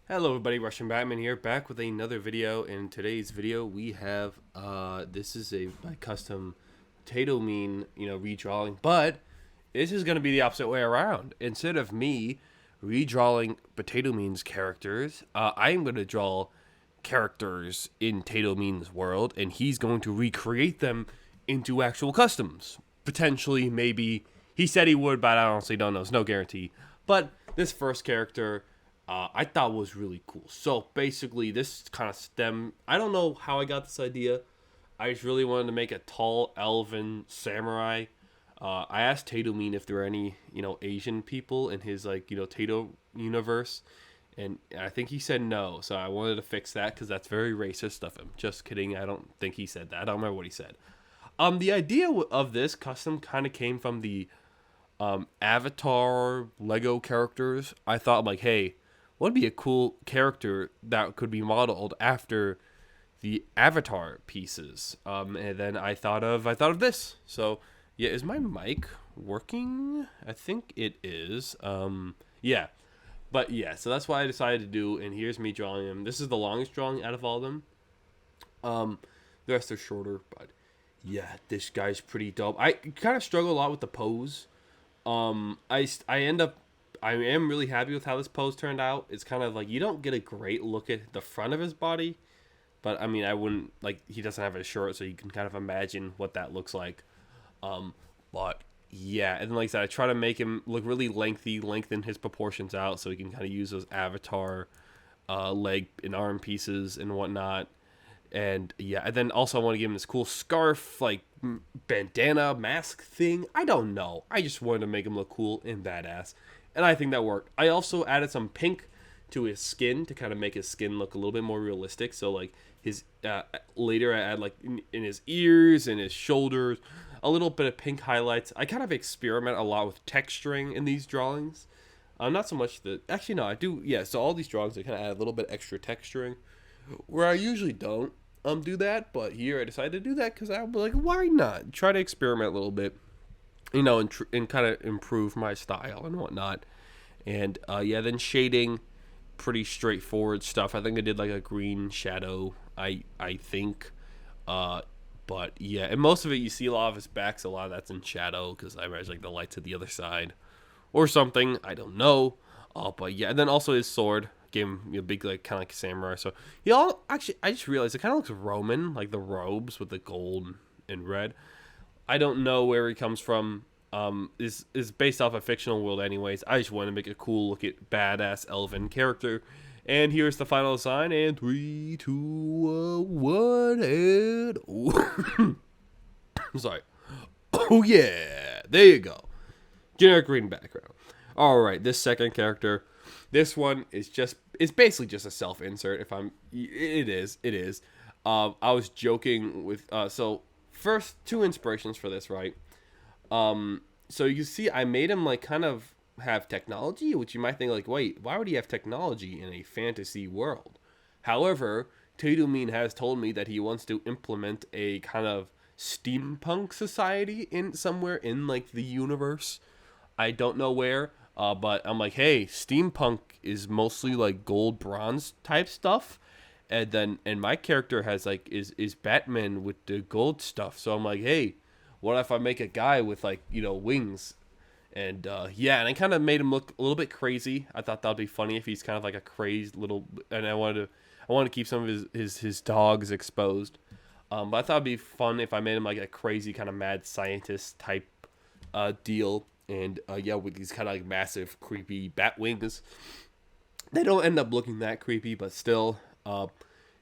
Hello everybody, Russian Batman here, back with another video. In today's video we have this is my custom Tatomeen, redrawing, but this is going to be the opposite way around. Instead of me redrawing Tatomeen's characters, I am going to draw characters in Tatomeen's world, and he's going to recreate them into actual customs. Potentially, maybe, he said he would, but I honestly don't know, there's no guarantee. But this first character I thought was really cool. So basically, this kind of I don't know how I got this idea. I just really wanted to make a tall elven samurai. I asked Tatomeen if there were any, Asian people in his Tato universe, and I think he said no. So I wanted to fix that because that's very racist of him. Just kidding. I don't think he said that. I don't remember what he said. The idea of this custom kind of came from the Avatar Lego characters. I thought like, hey, what would be a cool character that could be modeled after the Avatar pieces? And then I thought of this. So yeah, is my mic working? I think it is. Yeah, but yeah. So that's what I decided to do. And here's me drawing him. This is the longest drawing out of all of them. The rest are shorter, but yeah, this guy's pretty dope. I kind of struggle a lot with the pose. I end up I am really happy with how this pose turned out. It's kind of like you don't get a great look at the front of his body, but I mean, I wouldn't like he doesn't have a shirt, so you can kind of imagine what that looks like. But yeah, and like I said, I try to make him look really lengthy, lengthen his proportions out, so he can kind of use those avatar leg and arm pieces and whatnot. And yeah, and then also I want to give him this cool scarf, like bandana mask thing. I don't know. I just wanted to make him look cool and badass, and I think that worked. I also added some pink to his skin to kind of make his skin look a little bit more realistic. So like his later I add like in his ears and his shoulders a little bit of pink highlights. I kind of experiment a lot with texturing in these drawings. Not so much that actually no, I do yeah. So all these drawings I kind of add a little bit extra texturing where I usually don't do that, but here I decided to do that because I was like, why not? Try to experiment a little bit, and kind of improve my style and whatnot. And yeah, then shading, pretty straightforward stuff. I think I did like a green shadow. I think, but yeah, and most of it you see a lot of his backs. A lot of that's in shadow because I imagine like the lights at the other side or something. I don't know. But yeah, and then also his sword gave him a big like kind of like samurai. So he all actually I just realized it kind of looks Roman, like the robes with the gold and red. I don't know where he comes from. Is based off a fictional world, anyways. I just want to make a cool look at badass elven character. And here's the final design. And 3, 2, 1, and I'm sorry. Oh yeah, there you go. Generic green background. All right, this second character. This one is it's basically just a self insert. It is. I was joking with so first two inspirations for this, right? So you see, I made him like kind of have technology, which you might think like, wait, why would he have technology in a fantasy world? However, Tatomeen has told me that he wants to implement a kind of steampunk society in somewhere in like the universe. I don't know where, but I'm like, hey, steampunk is mostly like gold bronze type stuff, and my character has like is Batman with the gold stuff. So I'm like, hey, what if I make a guy with like wings? And yeah, and I kind of made him look a little bit crazy. I thought that'd be funny if he's kind of like a crazed little. And I wanted to keep some of his dogs exposed. But I thought it'd be fun if I made him like a crazy kind of mad scientist type deal. And yeah, with these kind of like massive, creepy bat wings. They don't end up looking that creepy, but still,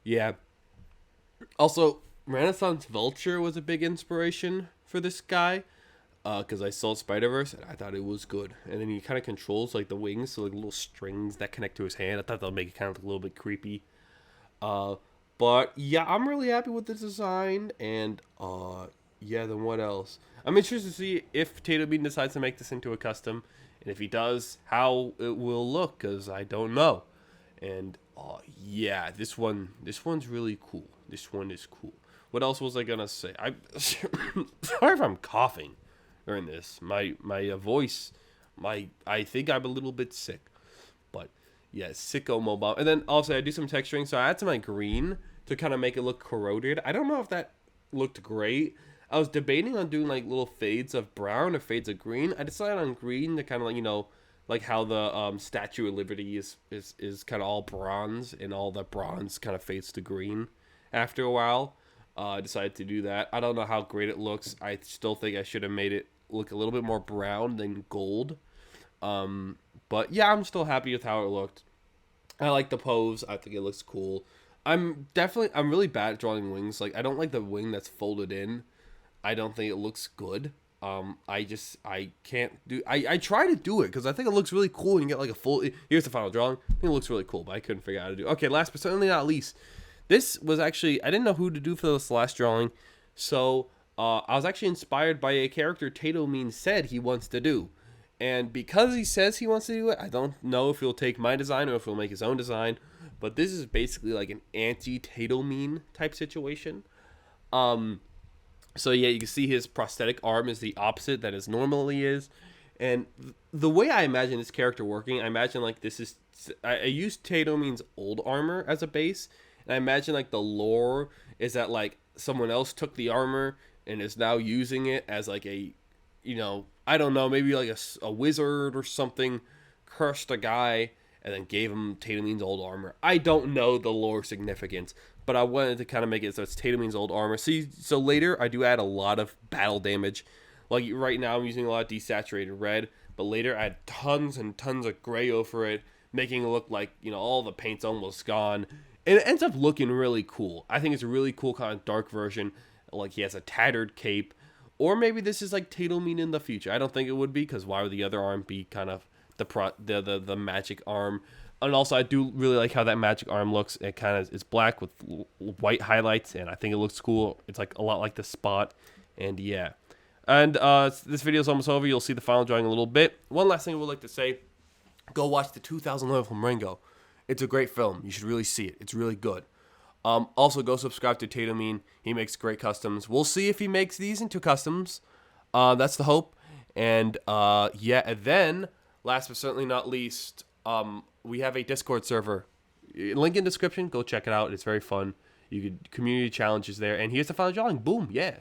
yeah. Also, Renaissance Vulture was a big inspiration for this guy, because I saw Spider-Verse and I thought it was good. And then he kind of controls like the wings, so like little strings that connect to his hand. I thought that would make it kind of look a little bit creepy. But yeah, I'm really happy with the design. And yeah, then what else? I'm interested to see if Tatomeen decides to make this into a custom, and if he does, how it will look, because I don't know. And yeah, this one's really cool. This one is cool. What else was I gonna say? I sorry if I'm coughing during this. My voice, I think I'm a little bit sick, but Yeah, sicko mobile. And then also I do some texturing, so I add some like green to kind of make it look corroded. I don't know if that looked great. I was debating on doing like little fades of brown or fades of green. I decided on green to kind of like, like how the Statue of Liberty is kind of all bronze, and all the bronze kind of fades to green after a while. I decided to do that. I don't know how great it looks. I still think I should have made it look a little bit more brown than gold. But yeah, I'm still happy with how it looked. I like the pose. I think it looks cool. I'm really bad at drawing wings. Like, I don't like the wing that's folded in. I don't think it looks good. I can't do. I try to do it because I think it looks really cool. And you get like a full. Here's the final drawing. I think it looks really cool, but I couldn't figure out how to do. Okay, last but certainly not least, this was actually, I didn't know who to do for this last drawing, so I was actually inspired by a character Tatomeen said he wants to do. And because he says he wants to do it, I don't know if he'll take my design or if he'll make his own design. But this is basically like an anti-Tatomeen type situation. So yeah, you can see his prosthetic arm is the opposite that his normally is. And the way I imagine this character working, I imagine like this is... I used Tatomeen's old armor as a base. And I imagine like the lore is that like someone else took the armor and is now using it as like a... I don't know, maybe like a wizard or something crushed a guy and then gave him Tatomeen's old armor. I don't know the lore significance, but I wanted to kind of make it so it's Tatomeen's old armor. See, so later I do add a lot of battle damage. Like right now I'm using a lot of desaturated red, but later I add tons and tons of gray over it, making it look like, all the paint's almost gone. And it ends up looking really cool. I think it's a really cool kind of dark version. Like he has a tattered cape. Or maybe this is like Tatomeen in the future. I don't think it would be, because why would the other arm be kind of the magic arm? And also, I do really like how that magic arm looks. It kind of is black with white highlights, and I think it looks cool. It's like a lot like the Spot, and yeah. And this video is almost over. You'll see the final drawing in a little bit. One last thing I would like to say: go watch the 2011 film Ringo. It's a great film. You should really see it. It's really good. Also, go subscribe to Tatomeen. He makes great customs. We'll see if he makes these into customs. That's the hope. And yeah, and then last but certainly not least, we have a Discord server. Link in description. Go check it out. It's very fun. You could community challenges there. And here's the final drawing. Boom. Yeah.